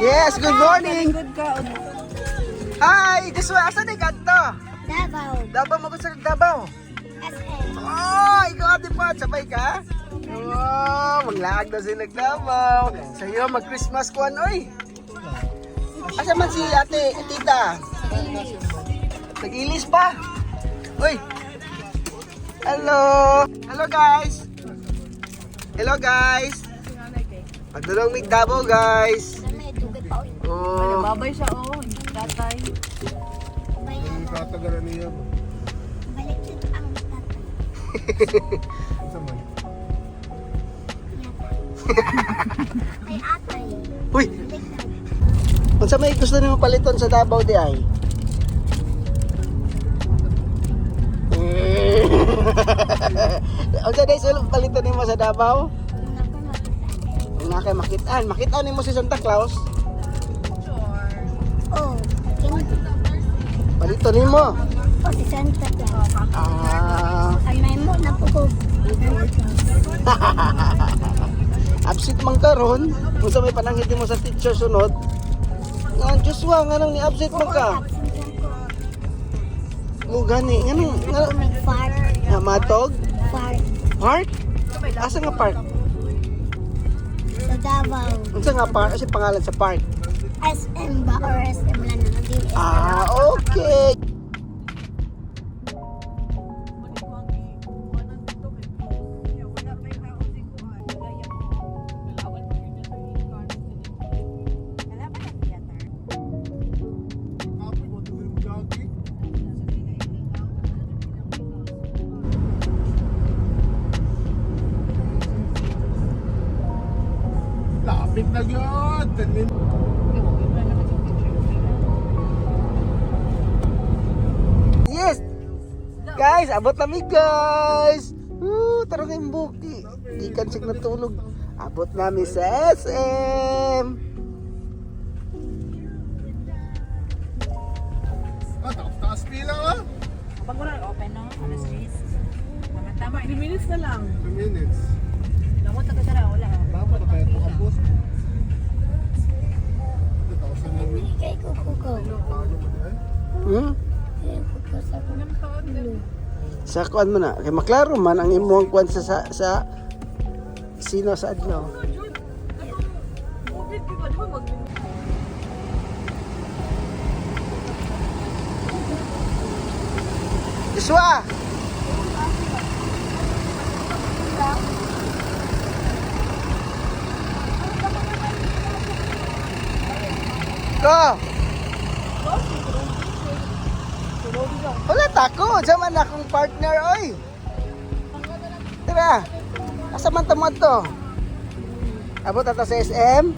Yes, good morning. Good ka. Hi, Joshua, asa ni kadto? Davao. Davao mo sa Davao. SM. Oh, ikaw ate pa, sabay ka? Oh, maglaag na sila Davao. Sa'yo, mag-Christmas kuan, oy. Asa man si ate, tita? Nag-ilis pa. Uy. Hello. Hello guys. Hello guys. Magdulong mig Davao guys. May tubig pa ulit. Oh. Babay siya, oh. Tatay. Bayan na. Katagaran niya. Baliktad ang tatay. Sama. Ay atay. Uy. Baliktad. Unsa may gusto nimo paliton sa Davao di ay? Unsa day sulong paliton nimo sa Davao? Nga kay makitaan. Makitaan nimo si Santa Claus. Oh, kin. Paliton nimo. Oh, si Santa Claus. Anay mo na po. Absent man karon. Unsa may pananghid mo sa teacher sunod? Nga Joshua nga nang ni absent man ka. Mo gani nganong Fart. nga matog? Fart. Park? Asa nga park? Sa Davao. Unsa nga park? Asa pangalan sa park? SM ba or SM lang na naging SM? Okay. Lapit na yun. 10 minutes. Yes. Guys, abot na mi guys. Tara kayong buki. Ikan sig natulog. Abot namin sa SM. Taas pila ka. Pag wala, open no? Alas 3. Tama, 3 minutes na lang. 2 minutes. Lamot na ka wala. Dapat na kaya ito ang bus. Kay kuko. Kuko sa kuko. Sa kuan mo na. Kay maklaro man ang imong kuan sa sino sa adlaw. Joshua! Ko! Wala tako, jaman akong partner oy. Tara. Asa man tamo to? Abot ata sa SM?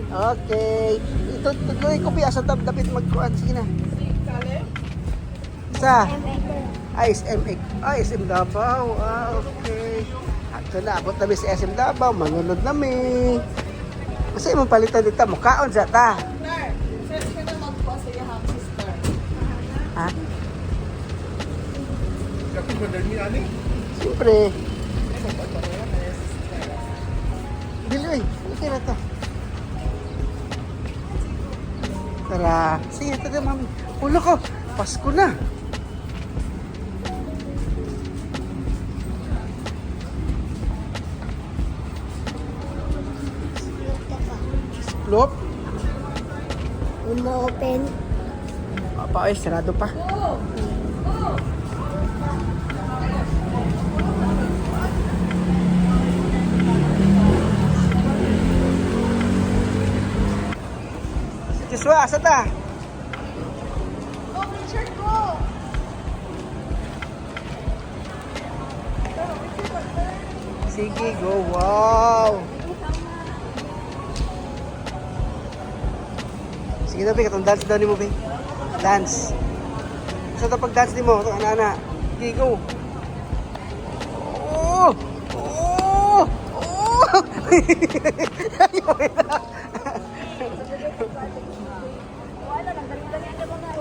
Okay. Ito tuloy ko asa dapat magkuan sige na. Sa SM SM Davao. Okay. Ato na abot na sa SM Davao, manunod na mi. Kasi imong palitan dito mukhaon sa ta. Ha? Kasi brother ni Ani. Siyempre. Dili, oy. Okay na to. Tara. Sige, tara, mami. Ulo ko. Pasko na. Lop. Mo open. Apa, ay, sarado pa. Joshua, asa ta? Sige, go. Wow. Sige na, Be. Katong dance daw ni mo, Be. Dance. Sa ito pag-dance ni mo, itong ana-ana. Sige, go. Oh! Oh! Oh! Ayaw, Wala, nagdali-dali ka mga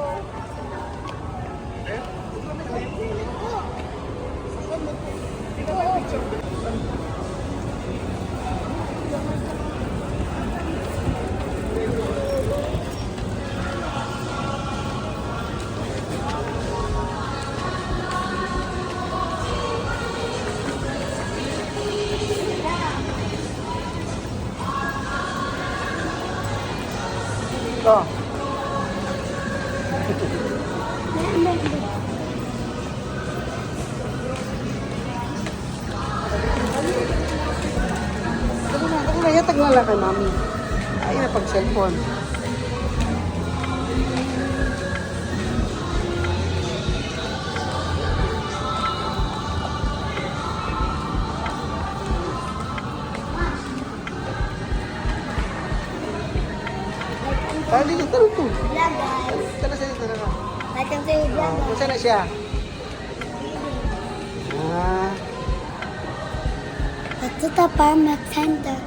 nga lang kay mami. Ay, na pag-cellphone. Dali, tara to. Vlog guys. Tara sa dito, tara. Welcome to your vlog. Kung saan na siya? Ah, Ito the Parmac Center.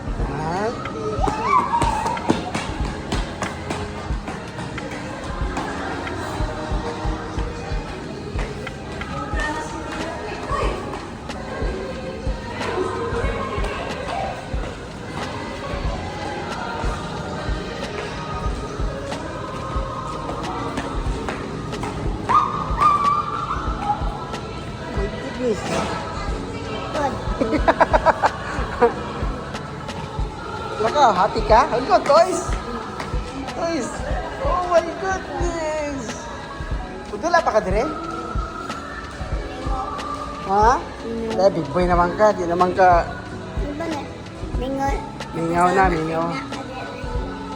my goodness. Good. Laka, happy ka? Ano, toys? Toys. Oh my goodness. Udula pa ka dire? Ha? Eh, big boy naman ka. Di naman ka Ano ba na? Mingaw. mingaw na, mingaw.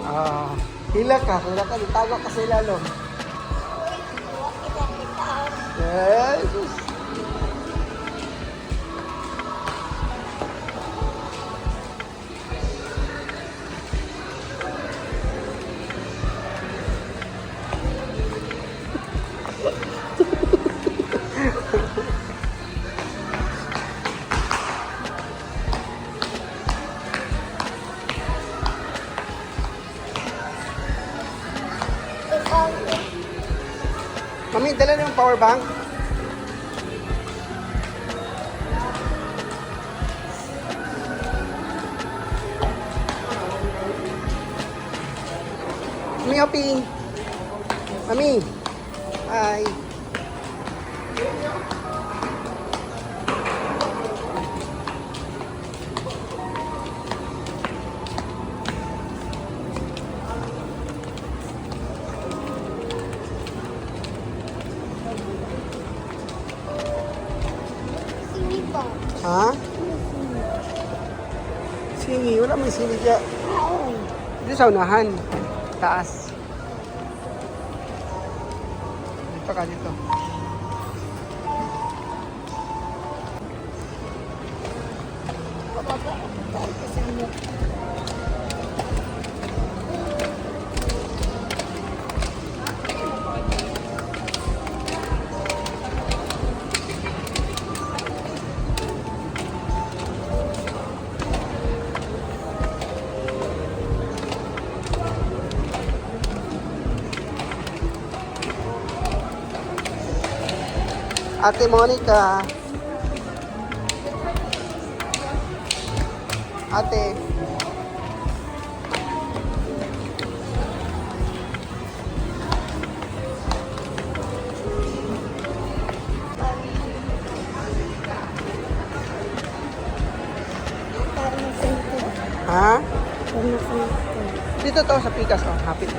Ah, hila ka. Itago ka sa ilalong. Yes. Mami, dala niyo yung power bank. Mami, Opi. Mami. Hi. Sini po. Ha? Singi. Wala may singi dyan. Ay. Dito sa unahan. Taas. Dito ka dito. Kasama. Ate Monica. Ate. Parang center. Ha? Parang center. Dito to sa Pikas. Oh, hapit.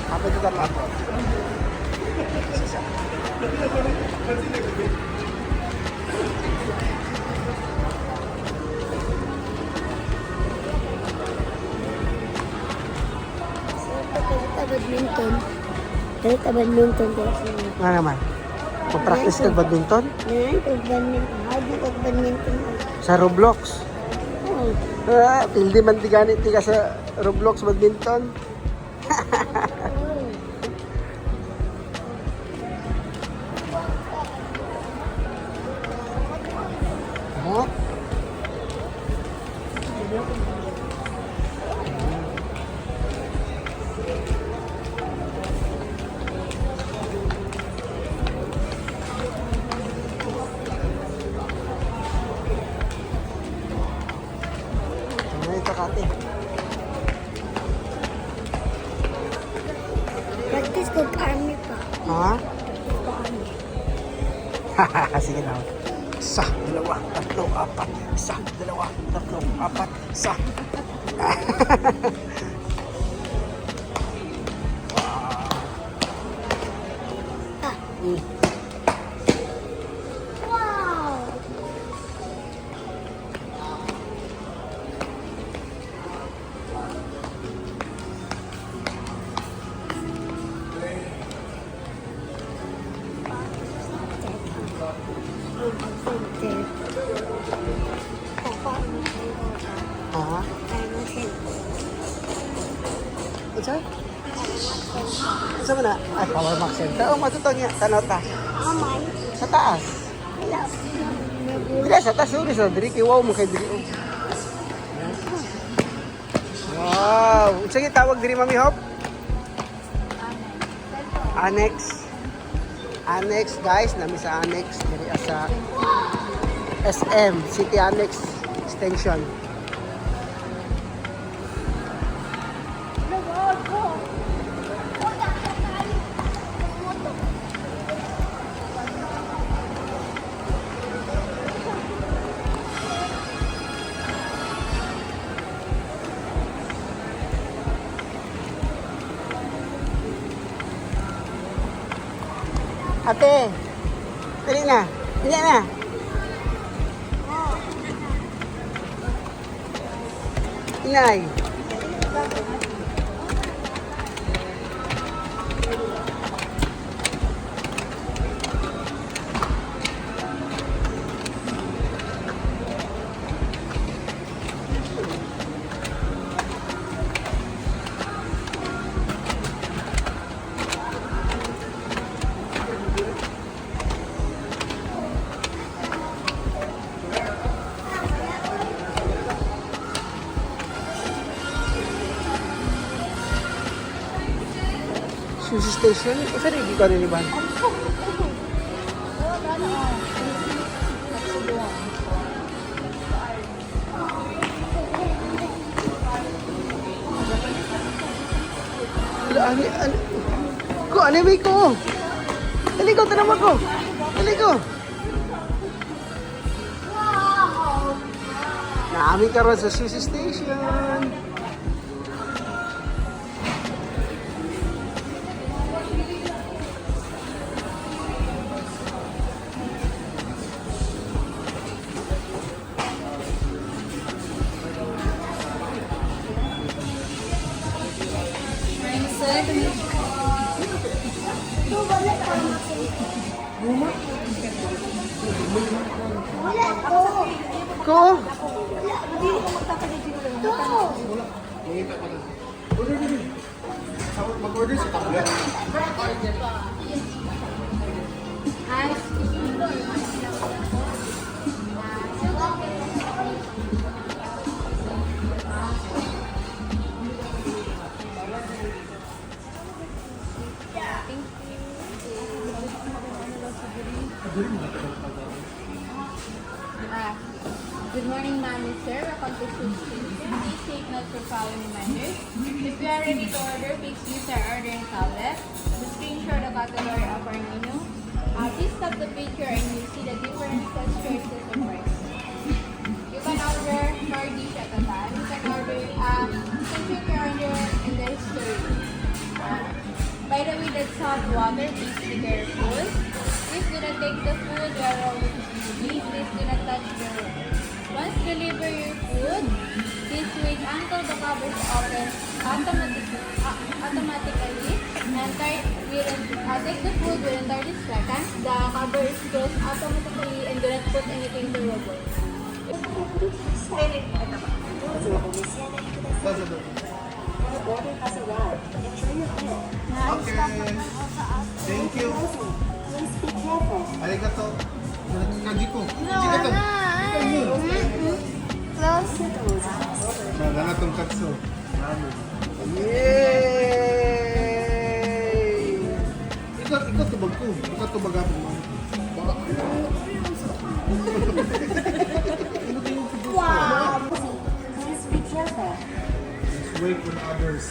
Hapit dito lang ako. Badminton. Dahil ka badminton ko sa mga. Nga naman. Mag-practice ka badminton? Ngayon, pag badminton. Hadi pag badminton. Sa Roblox. Oh, Ah, pildi man di ganit di ka sa Roblox badminton. Ha? Ano ito, Kate? practice ko army pa. Ha? Ko army. Sige na. Isa, dalawa, tatlo, apat. Isa, dalawa, tatlo, apat. Isa. Mm. Wow! center. Ako ang Ha? ano center. Ano sir? Ano mo na? Ay, Power Max Center. Oo, matuto niya. Tanaw ta. Amay. Sa taas. Wala. Dili, sa taas. Uri sa diri. Wow mo kay diri. Oh. Wow. Sige, tawag diri, Mami Hop. Annex. Annex, guys. Nami sa Annex. Diri sa SM. City Annex Extension. Ate, dali na. Dali na. Inay. Sushi Station? Isa rin, di ko ano ni Ban. Ano may ko? Dali ko, tanaman ko. Dali ko. Naami ka rin sa Sushi Station. Wala ko. Ko? Hindi ko magpapalit dito. Order din. Mag-order sa tablet. Good morning, ma'am and sir. Welcome to Food Station. Please take note for following reminders. If you are ready to order, please use our ordering tablet. The screenshot the category of our menu. Please stop the picture and you'll see the different choices of price. You can order 4 dishes at a time. You can order, you can check your order in the history. By the way, that's hot water. Please be careful. Please do not take the food while rolling the smoothie. Please do not touch the room. Once deliver your food, please wait until the cover is open automatically and take the food within 30 seconds. The cover is closed automatically and do not put anything to robot. Okay. Thank you. Arigato. Kajiko. Arigato. Close. Magana tong katsu. Yay! Ikaw tubag ko. Ikaw tubag ako. Wow. Please be careful. Let's wait for others.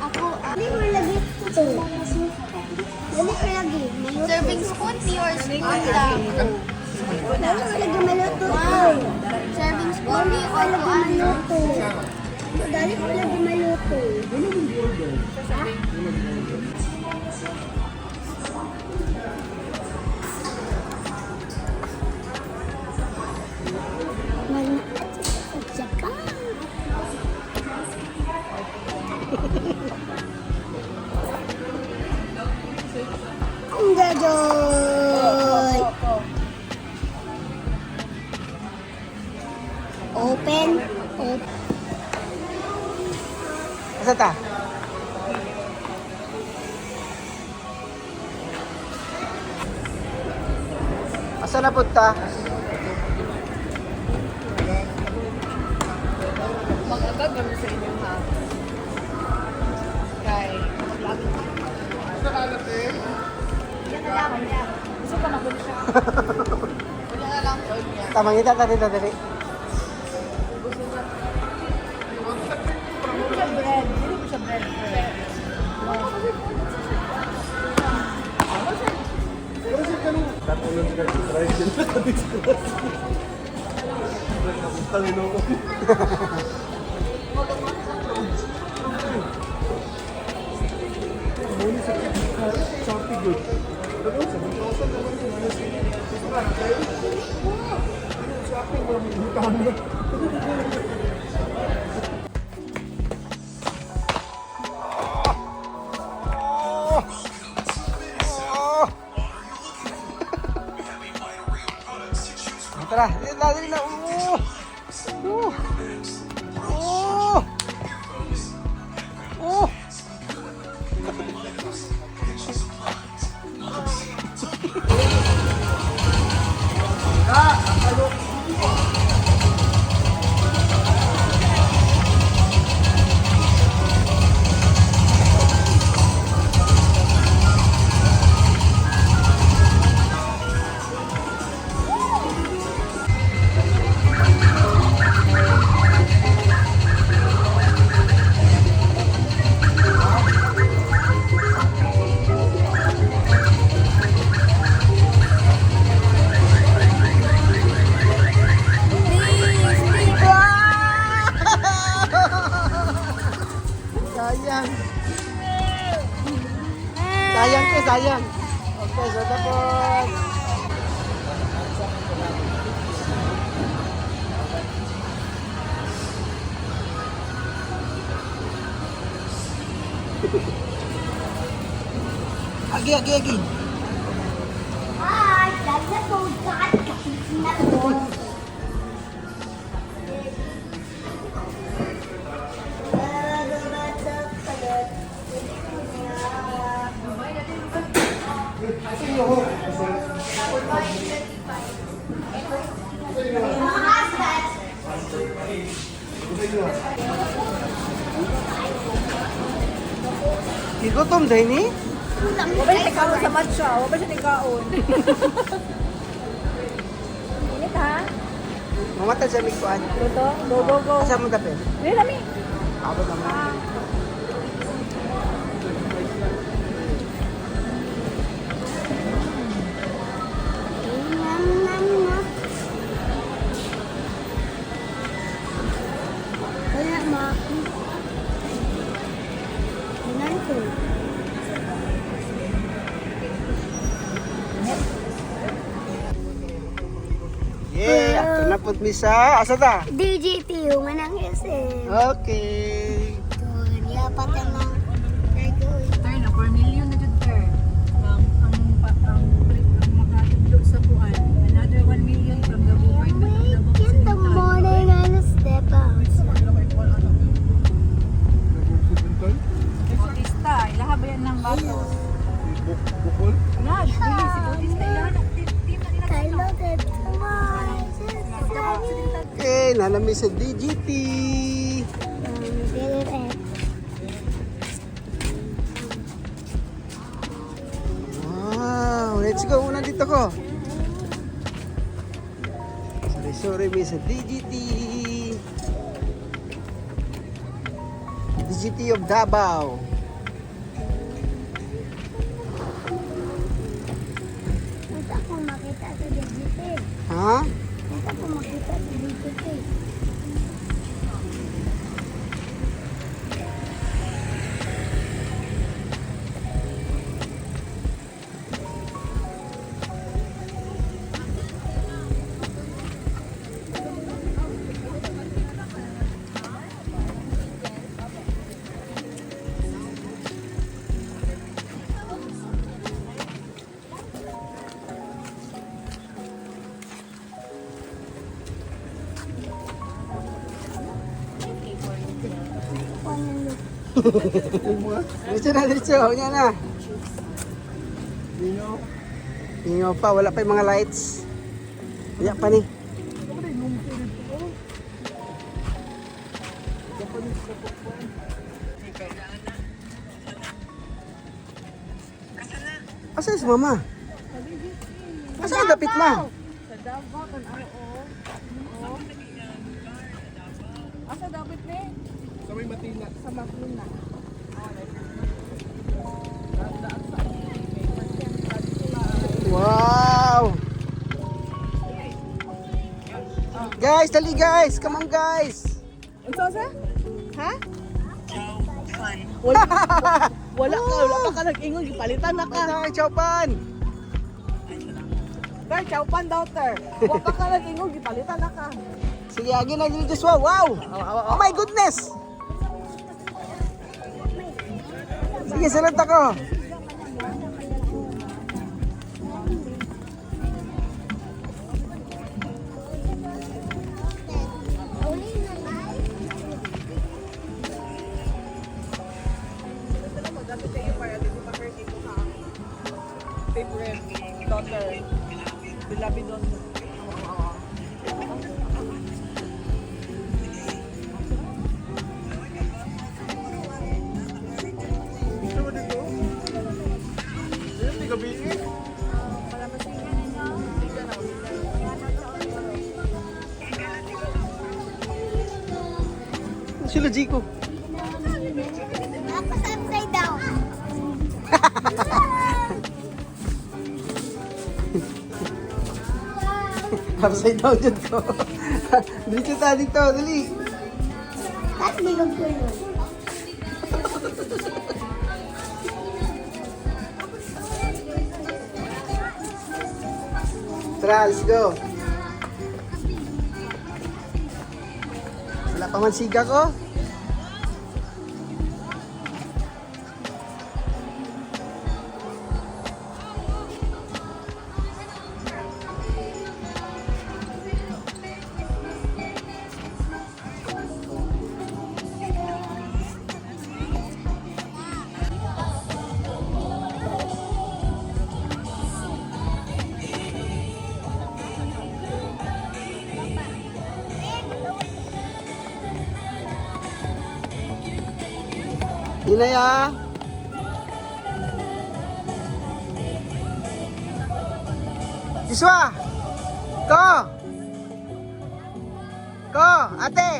Ako, hindi mo lagi ito. Dali ko lagi. Serving spoon, pure spoon lang. Dali ko lagi maluto. Wow. Serving spoon, pure maluto. Dali ko lagi maluto. Open. Open. Asa ta? Asa na punta? Mag-agad kami sa inyo, ha? Kay, lagi. Gusto pa mabuli siya. Wala na lang po niya. Tamang ita tadi tadi. Hindi siya bread. Hindi ko siya bread. Katulad ka sa tricycle na ka-discuss. Tangino ko. Muna sa Shopee good. Pero sa 1,000 naman yung minus. Shopping mo yung hutang mo. Tara, dali na. Sayang. Sayang ke, sayang. Oke, sudah dapat. Agi. Hi, that's a food card. Igutom dahil ni? Huwag ba siya nagkaon sa matcha? Huwag ba siya nagkaon? Init, ha? Mamatay sa mikuan. Luto? Go. Asa mo tapos? Dili nami. Ako naman. Kaya ma. Nanto. Yeah, ato na pud misa. Asa ta? DGT, humanang SM. Okay. Niya pati mga nagawin. Tay, na 4 million na dyan, sir. Ang makatulog sa kuan. Another 1 million from the government of the In the morning, I'll step out. Bautista, ilaha ba yan ng batos? Bukol? Ilaha, dili, si Bautista, ilaha ng team na nila I dito. love it too much. Okay, nalami sa DGT. Wow, let's go. Una dito ko. Sorry, may sa DGT. DGT of Davao. Gusto ko makita sa DGT. Ha? Gusto ko makita sa DGT. Diretso na, diretso. Yan na. Hindi pa, wala pa yung mga lights. Wala pa ni. Asa si mama? Asa ang dapit ma? Sa Davao kan oo. Asa dapat ni? Sa may matina. Sa Makluna. Wow! Guys, dali guys! Come on guys! Unsa sa? Ha? Wala ka nag-ingon gipalitan na ka. Ay, chowpan! Ter, chowpan daw ter. Wa pa ka nag-ingon gipalitan na ka. Sige, agi na dili Joshua. Wow! Oh my goodness! Sige, salat ako. Favorite daughter. Beloved daughter. Ito ba dito? Ayun, di gabi eh. Sila Jico. Tapos upside down. Upside down dyan ko. Dito tayo dito, dali. Tapos ligog ko yun. Tara, let's go. Wala pa man siga ko. Inaya. Joshua. Ko. Ko, ate.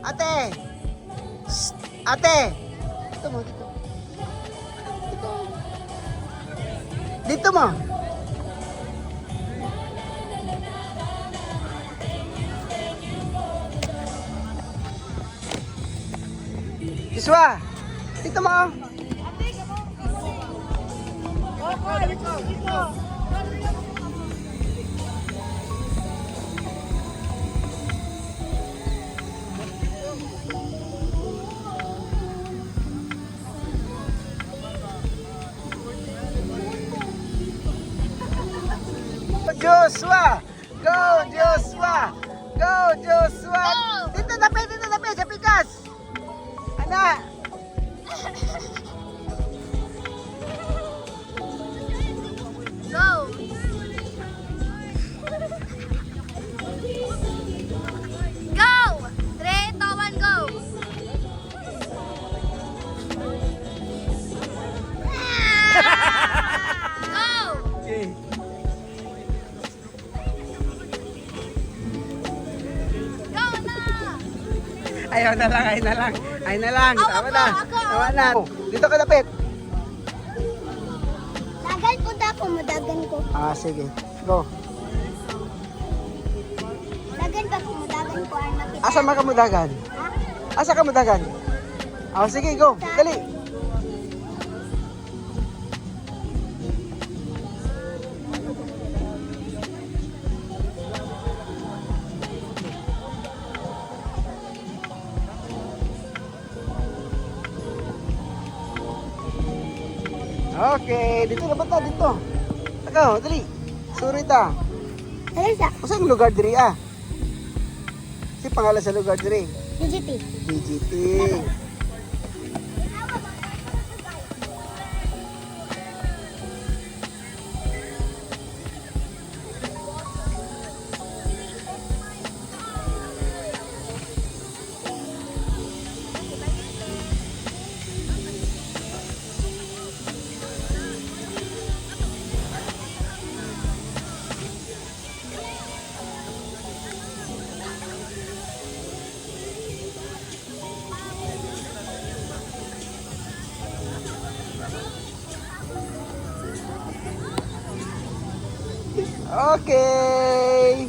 Ate. Shh, ate. Dito mo, dito. Dito. Dito mo. Joshua, dito mo. Joshua! Go, Joshua! Go, Joshua! Dito tabi, sa pikas! Ana! Go! Go! 3, 2, 1, go! Go! Okay. Go na! Ayaw na lang, ay na lang. Ay na lang, tama na. Ako. Tama na. Dito ka lapit. Dagan ko dako mo, dagan ko. Ah, sige. Go. Dagan ka ko mo, dagan ko ay makita. Asa man ka mudagan? Ha? Asa ka mudagan? Ah, sige, go. Dali. Okay, dito na ba ta? Dito. Ikaw, dali. Suri ta. Alisa. Saan lugar diri ah? Si pangalan sa lugar diri? DGT. DGT. Okay.